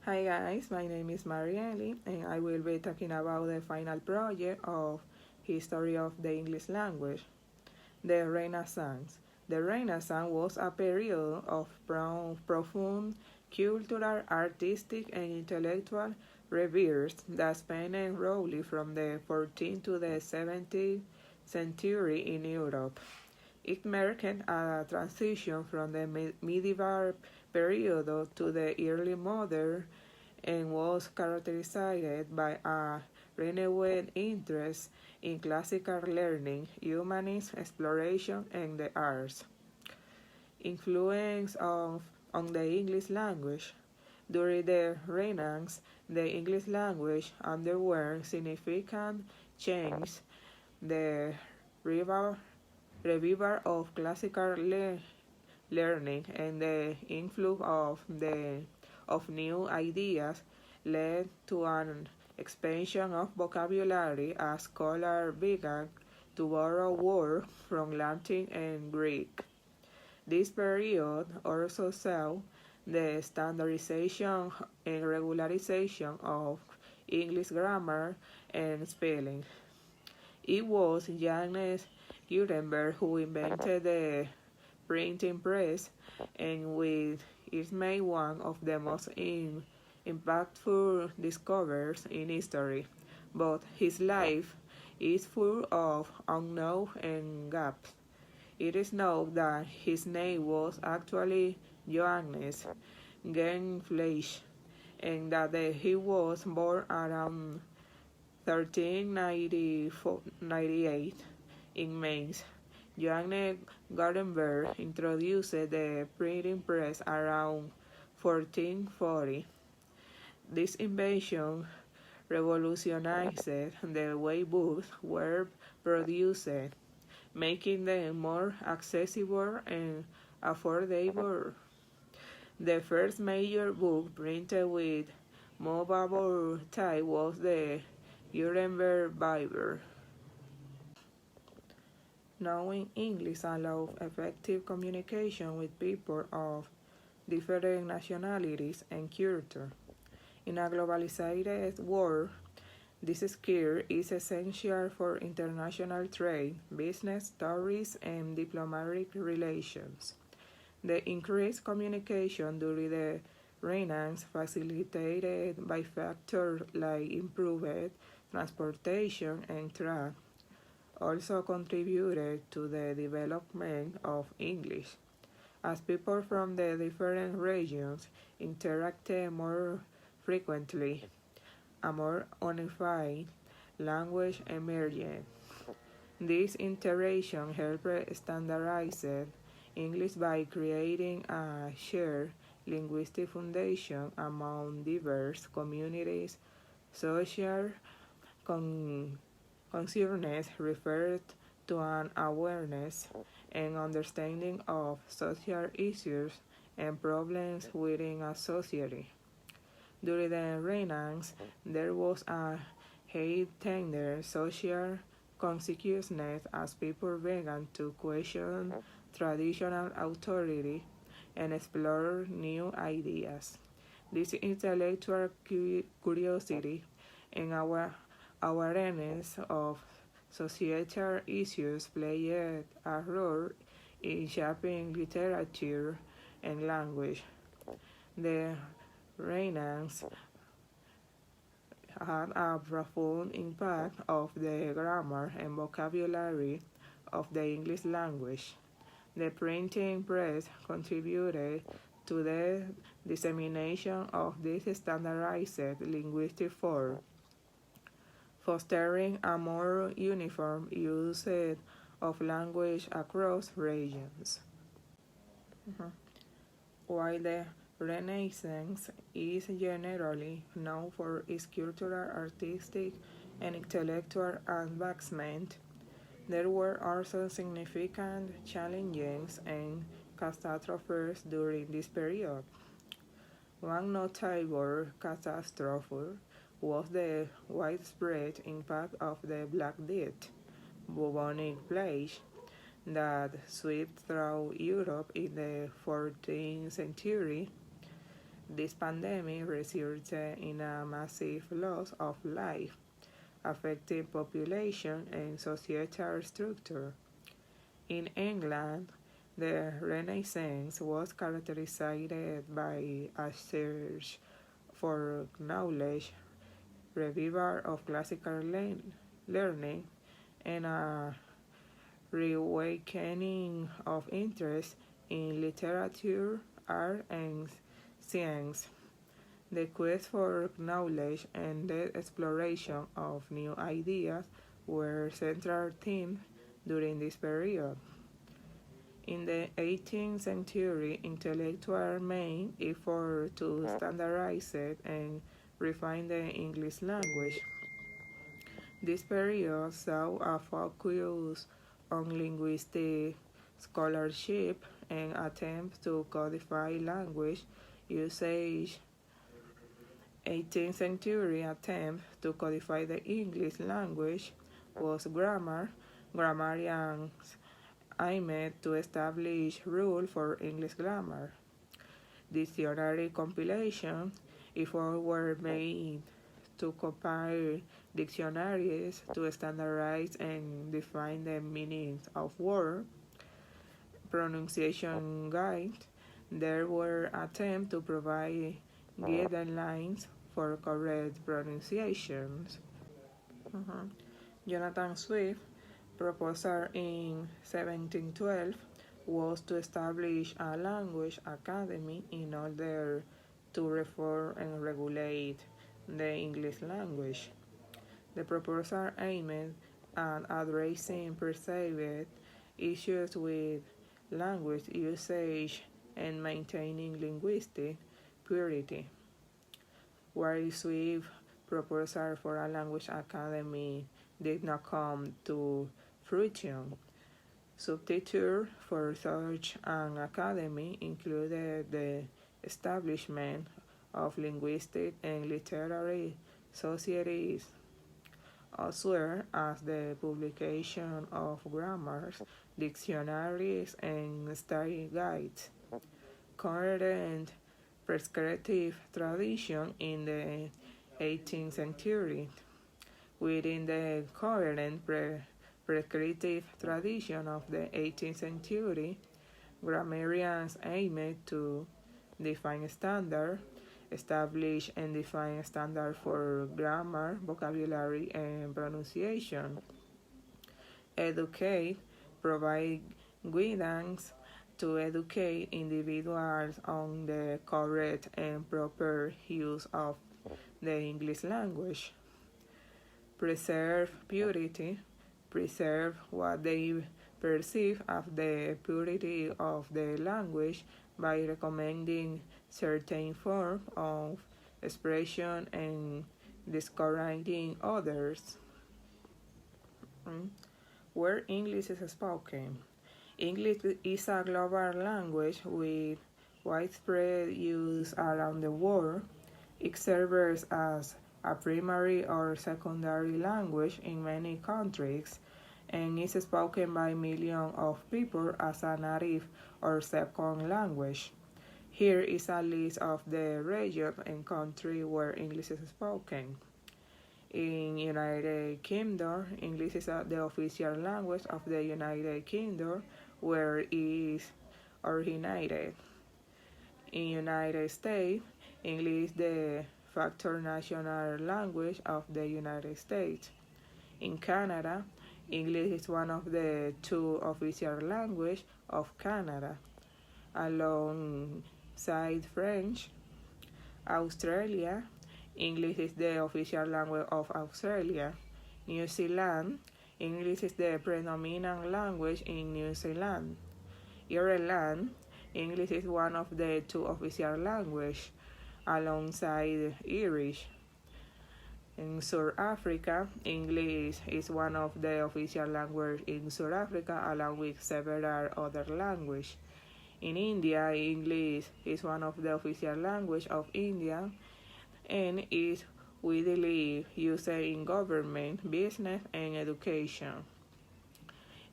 Hi guys, my name is Marielle and I will be talking about the final project of History of the English Language, the Renaissance. The Renaissance was a period of profound cultural, artistic, and intellectual rebirth that spanned roughly from the 14th to the 17th century in Europe. It marked a transition from the medieval period to the early modern and was characterized by a renewed interest in classical learning, humanism, exploration, and the arts. Influence on the English language. During the Renaissance, the English language underwent significant change. The revival, revival of classical learning and the influx of new ideas led to an expansion of vocabulary as scholars began to borrow words from Latin and Greek. This period also saw the standardization and regularization of English grammar and spelling. It was Johannes Gutenberg who invented the printing press, and with it made one of the most impactful discoveries in history. But his life is full of unknown and gaps. It is known that his name was actually Johannes Genfleisch, and that he was born around 1398 in Mainz. Johannes Gutenberg introduced the printing press around 1440. This invention revolutionized the way books were produced, making them more accessible and affordable. The first major book printed with movable type was the Gutenberg Bible. Knowing English allows effective communication with people of different nationalities and culture. In a globalized world, this skill is essential for international trade, business, tourism, and diplomatic relations. The increased communication during the Renaissance, facilitated by factors like improved transportation and trade, also contributed to the development of English, as people from the different regions interacted more frequently. A more unified language emerged. This interaction helped standardize English by creating a shared linguistic foundation among diverse communities. Social consciousness refers to an awareness and understanding of social issues and problems within a society. During the Renaissance, there was a heightened social consciousness as people began to question traditional authority and explore new ideas. This intellectual curiosity and our awareness of societal issues played a role in shaping literature and language. The Renaissance had a profound impact of the grammar and vocabulary of the English language. The printing press contributed to the dissemination of this standardized linguistic form, fostering a more uniform use of language across regions. While the Renaissance is generally known for its cultural, artistic, and intellectual advancement, there were also significant challenges and catastrophes during this period. One notable catastrophe was the widespread impact of the Black Death, bubonic plague, that swept through Europe in the 14th century. This pandemic resulted in a massive loss of life, affecting population and societal structure. In England, the Renaissance was characterized by a search for knowledge, revival of classical learning, and a reawakening of interest in literature, art, and science. The quest for knowledge and the exploration of new ideas were central themes during this period. In the 18th century, intellectuals made effort to standardize and refine the English language. This period saw a focus on linguistic scholarship and attempts to codify language usage. 18th century attempt to codify the English language was grammar. Grammarians aimed to establish rules for English grammar. Dictionary compilation efforts were made to compile dictionaries to standardize and define the meanings of words. Pronunciation guides. There were attempts to provide guidelines for correct pronunciations. Jonathan Swift proposal in 1712 was to establish a language academy in order to reform and regulate the English language. The proposal aimed at addressing perceived issues with language usage and maintaining linguistic purity. While Swift's proposal for a language academy did not come to fruition, substitutes for such an academy included the establishment of linguistic and literary societies, as well as the publication of grammars, dictionaries, and study guides. Current prescriptive tradition in the 18th century. Within the current prescriptive tradition of the 18th century, grammarians aimed to define standards, establish and define standards for grammar, vocabulary, and pronunciation, educate, provide guidance to educate individuals on the correct and proper use of the English language, preserve purity, preserve what they perceive as the purity of the language by recommending certain forms of expression and discouraging others. Where English is spoken. English is a global language with widespread use around the world. It serves as a primary or secondary language in many countries and is spoken by millions of people as a native or second language. Here is a list of the regions and countries where English is spoken. In United Kingdom, English is the official language of the United Kingdom, where it is originated. In United States, English is the factor national language of the United States. In Canada, English is one of the two official languages of Canada, alongside French. Australia, English is the official language of Australia. New Zealand, English is the predominant language in New Zealand. Ireland, English is one of the two official languages, alongside Irish. In South Africa, English is one of the official languages in South Africa, along with several other languages. In India, English is one of the official languages of India and is widely used in government, business, and education.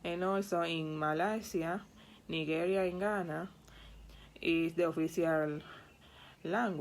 And also in Malaysia, Nigeria, and Ghana is the official language.